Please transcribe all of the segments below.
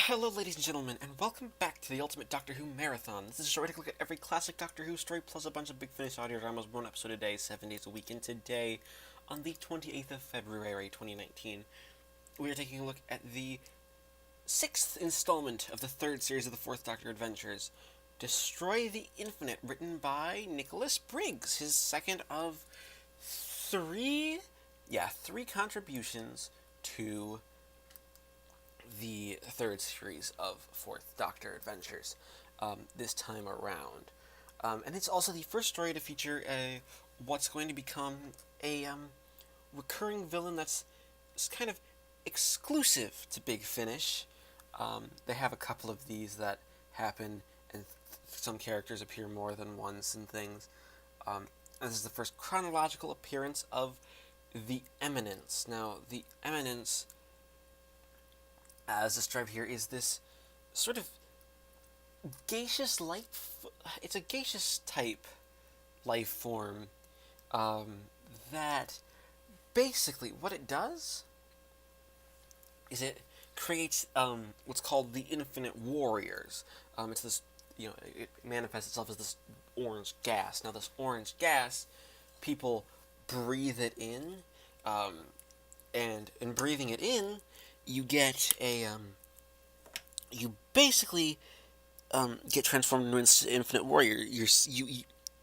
Hello, ladies and gentlemen, and welcome back to the Ultimate Doctor Who Marathon. This is a short look at every classic Doctor Who story, plus a bunch of Big Finish audio dramas, one episode a day, 7 days a week. And today, on the 28th of February, 2019, we are taking a look at the 6th installment of the 3rd series of the 4th Doctor Adventures, Destroy the Infinite, written by Nicholas Briggs, his second of three contributions to the 3rd series of 4th Doctor Adventures this time around. And it's also the first story to feature what's going to become a recurring villain that's kind of exclusive to Big Finish. They have a couple of these that happen, and some characters appear more than once and things. And this is the first chronological appearance of the Eminence. Now, the Eminence, as described here, is this sort of gaseous life. It's a gaseous type life form that basically what it does is it creates what's called the Infinite Warriors. It's this, it manifests itself as this orange gas. Now, this orange gas, people breathe it in, and in breathing it in, you get you basically get transformed into an infinite warrior.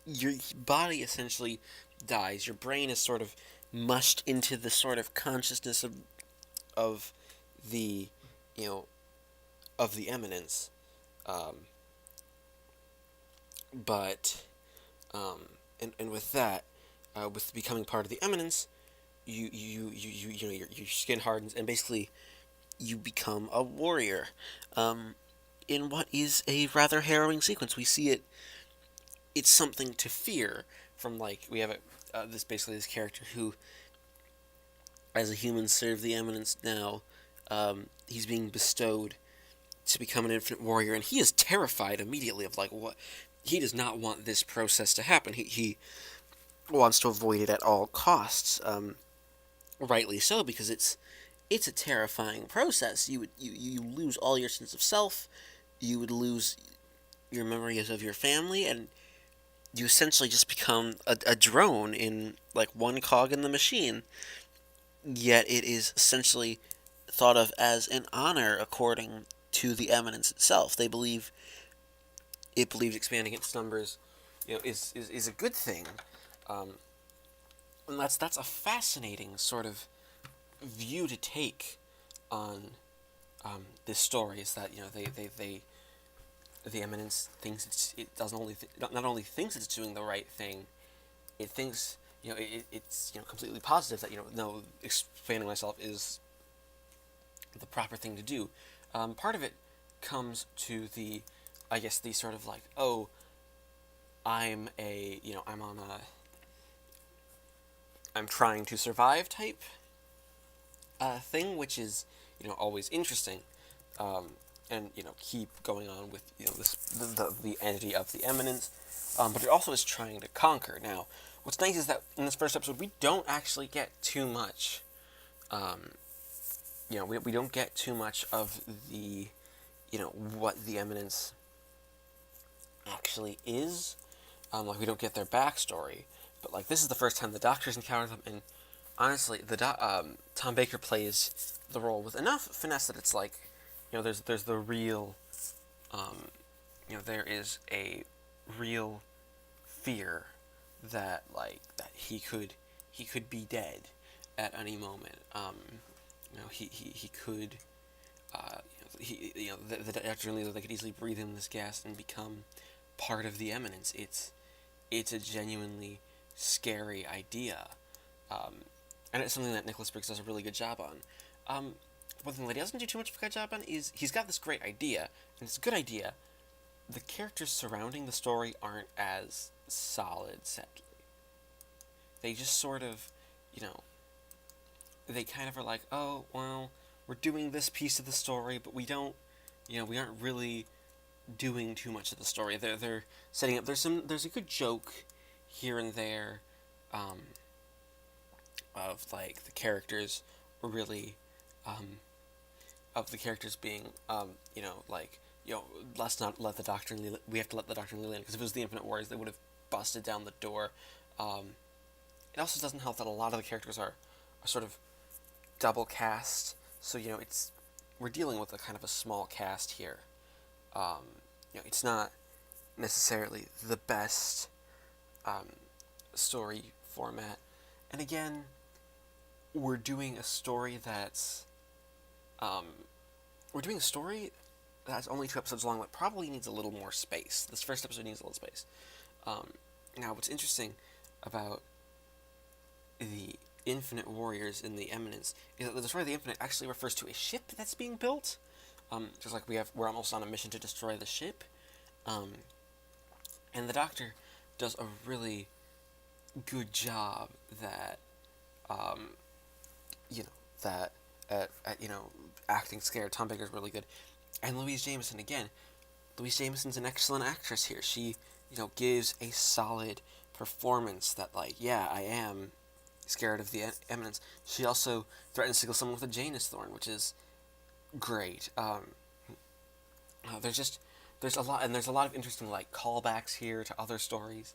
Your body essentially dies. Your brain is sort of mushed into the sort of consciousness of the of the Eminence, but and with that, with becoming part of the Eminence, your skin hardens, and basically you become a warrior. In what is a rather harrowing sequence, we see it's something to fear. We have this character who, as a human, served the Eminence. Now, he's being bestowed to become an infinite warrior, and he is terrified immediately of what he does not want this process to happen. He wants to avoid it at all costs. Rightly so, because it's a terrifying process. You lose all your sense of self. You would lose your memories of your family, and you essentially just become a drone in one cog in the machine. Yet it is essentially thought of as an honor according to the Eminence itself. It believes expanding its numbers, is a good thing. And that's a fascinating sort of view to take on this story. Is that the Eminence thinks it doesn't only not only thinks it's doing the right thing, it thinks it's completely positive that no, expanding myself is the proper thing to do. Part of it comes to the sort of I'm I'm trying to survive type thing, which is always interesting, and keep going on with the entity of the Eminence, but it also is trying to conquer. Now, what's nice is that in this first episode we don't actually get too much. We don't get too much of the what the Eminence actually is. We don't get their backstory, but this is the first time the Doctor's encountered them, and honestly, Tom Baker plays the role with enough finesse that it's there's the real, there is a real fear that he could be dead at any moment. He could, the Doctor knew that they could easily breathe in this gas and become part of the Eminence. It's a genuinely scary idea. And it's something that Nicholas Briggs does a really good job on. One thing that he doesn't do too much of a good job on is he's got this great idea, and it's a good idea. The characters surrounding the story aren't as solid, sadly. They just sort of, they kind of are oh, well, we're doing this piece of the story, but we don't, we aren't really doing too much of the story. They're setting up, there's a good joke here and there, of the characters really of the characters being, like, let's not let the Doctor and Leland, we have to let the Doctor and Leland, because if it was the Infinite Warriors, they would have busted down the door. It also doesn't help that a lot of the characters are sort of double cast, so, we're dealing with a kind of a small cast here. Um, it's not necessarily the best um, story format. And again, we're doing a story that's um, we're doing a story that's only 2 episodes long, but probably needs a little more space. This first episode needs a little space. Um, Now, what's interesting about the Infinite Warriors in the Eminence is that the Destroyer of the Infinite actually refers to a ship that's being built. Just like we're almost on a mission to destroy the ship. Um, and the Doctor does a really good job that, um, you know, that at acting scared. Tom Baker's really good, and Louise Jameson again. Louise Jameson's an excellent actress here. She, gives a solid performance that, like, yeah, I am scared of the Eminence. She also threatens to kill someone with a Janus thorn, which is great. There's just there's a lot of interesting like callbacks here to other stories.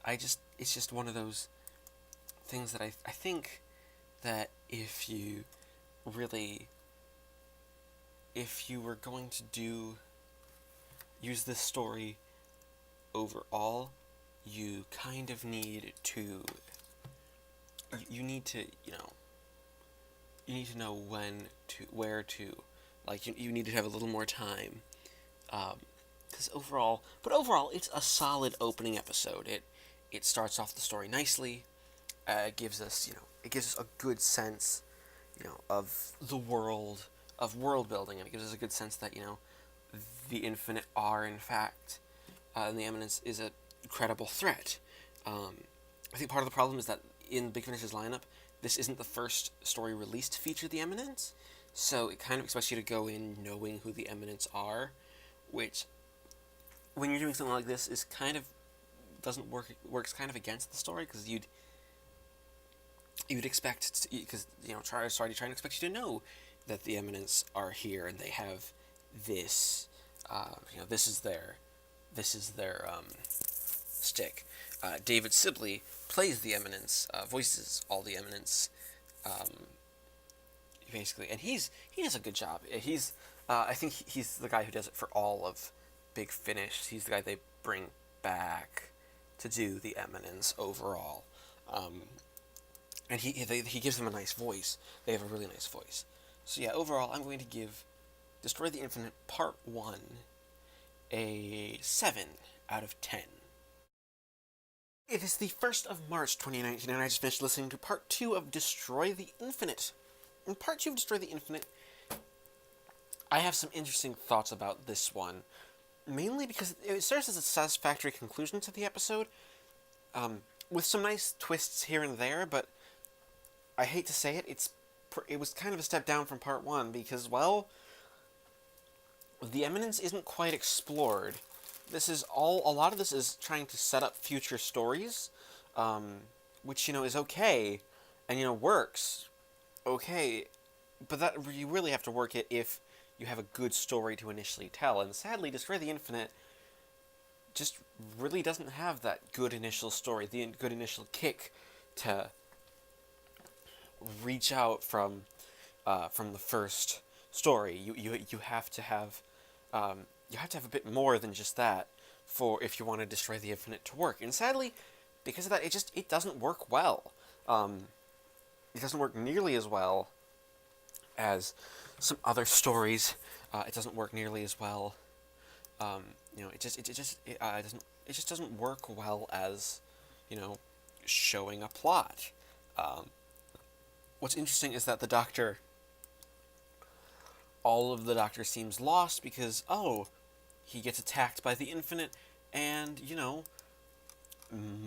It's just one of those things that I think that really if you were going to use this story overall, you kind of need to you need to you need to know where to, like, you need to have a little more time, because overall it's a solid opening episode. It starts off the story nicely. It gives us a good sense of the world, of world building, and it gives us a good sense that the Infinite are in fact, and the Eminence is a credible threat. I think part of the problem is that in Big Finish's lineup, this isn't the first story released to feature the Eminence, so it kind of expects you to go in knowing who the Eminence are, which, when you're doing something like this, is kind of doesn't work. Works kind of against the story, because you'd expect, because Charles already trying to expect you to know that the Eminence are here and they have this. This is their stick. David Sibley plays the Eminence, voices all the Eminence, basically, and he does a good job. I think he's the guy who does it for all of Big Finish. He's the guy they bring back to do the Eminence overall, and he gives them a nice voice. They have a really nice voice. So yeah, overall, I'm going to give Destroy the Infinite Part 1 a 7 out of 10. It is the 1st of March 2019, and I just finished listening to Part 2 of Destroy the Infinite. In Part 2 of Destroy the Infinite, I have some interesting thoughts about this one, mainly because it serves as a satisfactory conclusion to the episode, with some nice twists here and there, but I hate to say it, it was kind of a step down from Part 1, because, well, the Eminence isn't quite explored. A lot of this is trying to set up future stories, which, is okay, and, works okay, but that you really have to work it if you have a good story to initially tell, and sadly, Destroy the Infinite just really doesn't have that good initial story, the good initial kick to reach out from the first story. You have to have a bit more than just that if you want to Destroy the Infinite to work. And sadly, because of that, it doesn't work well. It doesn't work nearly as well as some other stories. It doesn't work nearly as well. It just doesn't work well as, showing a plot. What's interesting is that all of the Doctor seems lost because, he gets attacked by the Infinite and,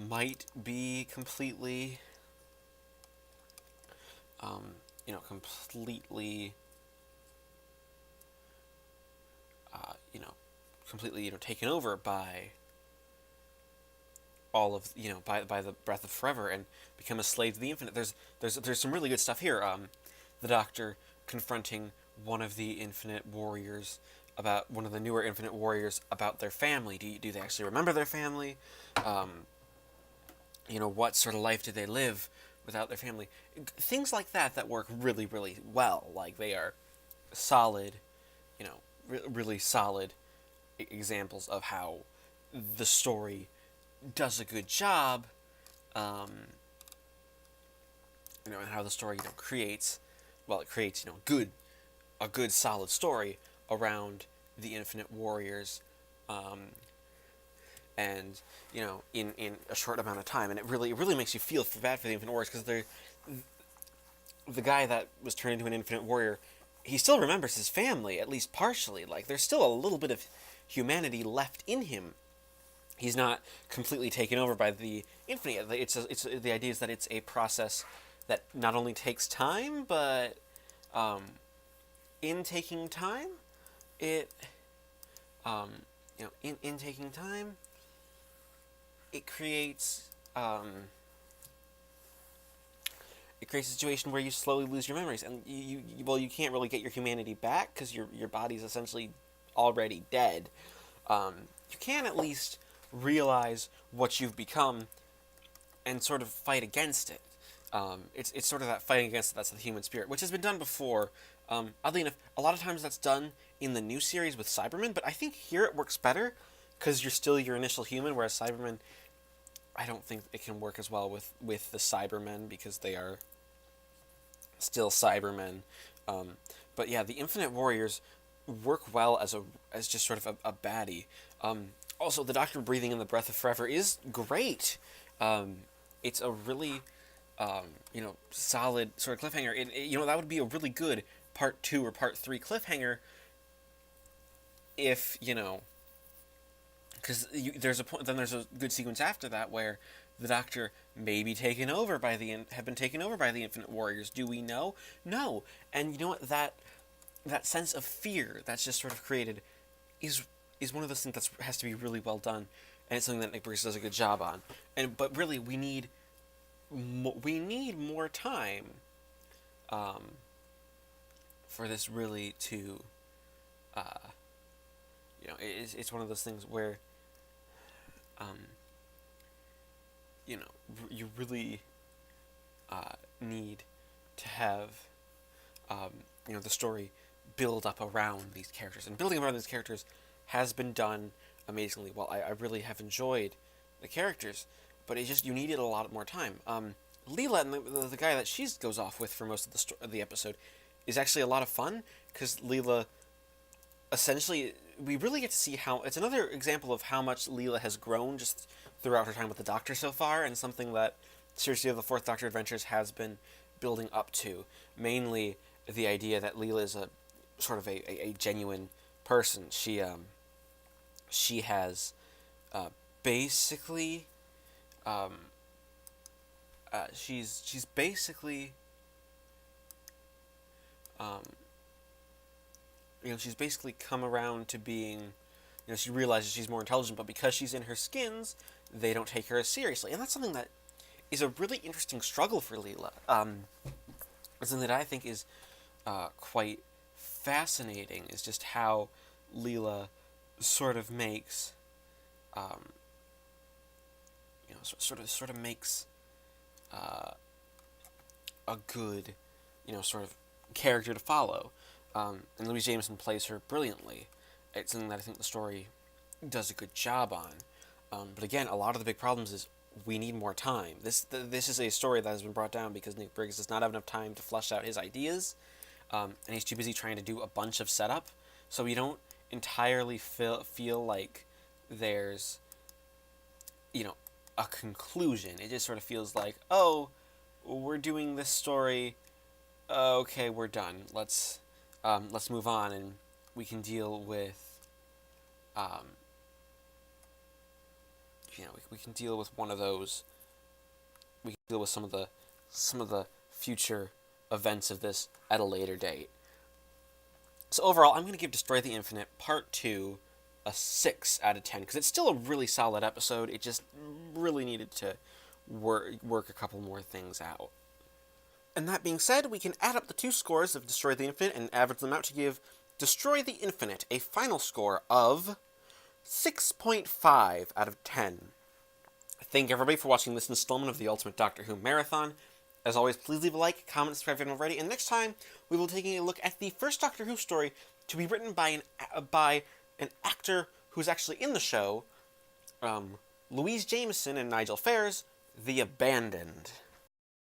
might be completely, taken over by all of, by the breath of forever and become a slave to the Infinite. There's some really good stuff here. The Doctor confronting one of the Infinite Warriors about one of the newer Infinite Warriors about their family. Do they actually remember their family? Um, what sort of life did they live without their family? Things like that work really, really well. Like they are solid, really solid examples of how the story does a good job, um, and how the story creates, it creates a good solid story around the Infinite Warriors, um, and in a short amount of time, and it really makes you feel bad for the Infinite Warriors because they're the guy that was turned into an Infinite Warrior. He still remembers his family, at least partially. Like there's still a little bit of humanity left in him. He's not completely taken over by the infinite. The idea is that it's a process that not only takes time, but um, in taking time, it in taking time, it creates a situation where you slowly lose your memories, and you can't really get your humanity back because your body's essentially already dead. You can at least realize what you've become and sort of fight against it. It's sort of that fighting against it that's the human spirit, which has been done before. Oddly enough, a lot of times that's done in the new series with Cybermen, but I think here it works better because you're still your initial human, whereas Cybermen, I don't think it can work as well with the Cybermen because they are still Cybermen. But yeah, the Infinite Warriors work well as just sort of a baddie. Also, the Doctor breathing in the breath of forever is great. It's a really solid sort of cliffhanger. That would be a really good part 2 or part 3 cliffhanger if because there's a point. Then there's a good sequence after that where the Doctor may be taken over by have been taken over by the Infinite Warriors. Do we know? No. And you know what? That sense of fear that's just sort of created is one of those things that has to be really well done, and it's something that Nick Briggs does a good job on. But really, we need more time for this really to it's one of those things where you really need to have the story build up around these characters, and building around these characters has been done amazingly well. I really have enjoyed the characters, but you needed a lot more time. Leela and the guy that she goes off with for most of the episode is actually a lot of fun because Leela essentially, we really get to see how it's another example of how much Leela has grown just throughout her time with the Doctor so far, and something that seriously of the Fourth Doctor Adventures has been building up to. Mainly the idea that Leela is a sort of a genuine person. She has basically she's basically she's basically come around to being, she realizes she's more intelligent, but because she's in her skins, they don't take her as seriously. And that's something that is a really interesting struggle for Leela. Something that I think is quite fascinating is just how Leela sort of makes, sort of makes a good, sort of character to follow. And Louise Jameson plays her brilliantly. It's something that I think the story does a good job on. But again, a lot of the big problems is we need more time. This is a story that has been brought down because Nick Briggs does not have enough time to flesh out his ideas, and he's too busy trying to do a bunch of setup. So we don't entirely feel like there's, a conclusion. It just sort of feels like, oh, we're doing this story. Okay, we're done. Let's move on, and we can deal with, we can deal with one of those. We can deal with some of the future events of this at a later date. So overall, I'm going to give Destroy the Infinite Part 2 a 6 out of 10, because it's still a really solid episode. It just really needed to work a couple more things out. And that being said, we can add up the two scores of Destroy the Infinite and average them out to give Destroy the Infinite a final score of 6.5 out of 10. Thank everybody for watching this installment of the Ultimate Doctor Who Marathon. As always, please leave a like, comment, subscribe if you haven't already, and next time we will be taking a look at the first Doctor Who story to be written by an actor who's actually in the show, Louise Jameson and Nigel Ferris, The Abandoned.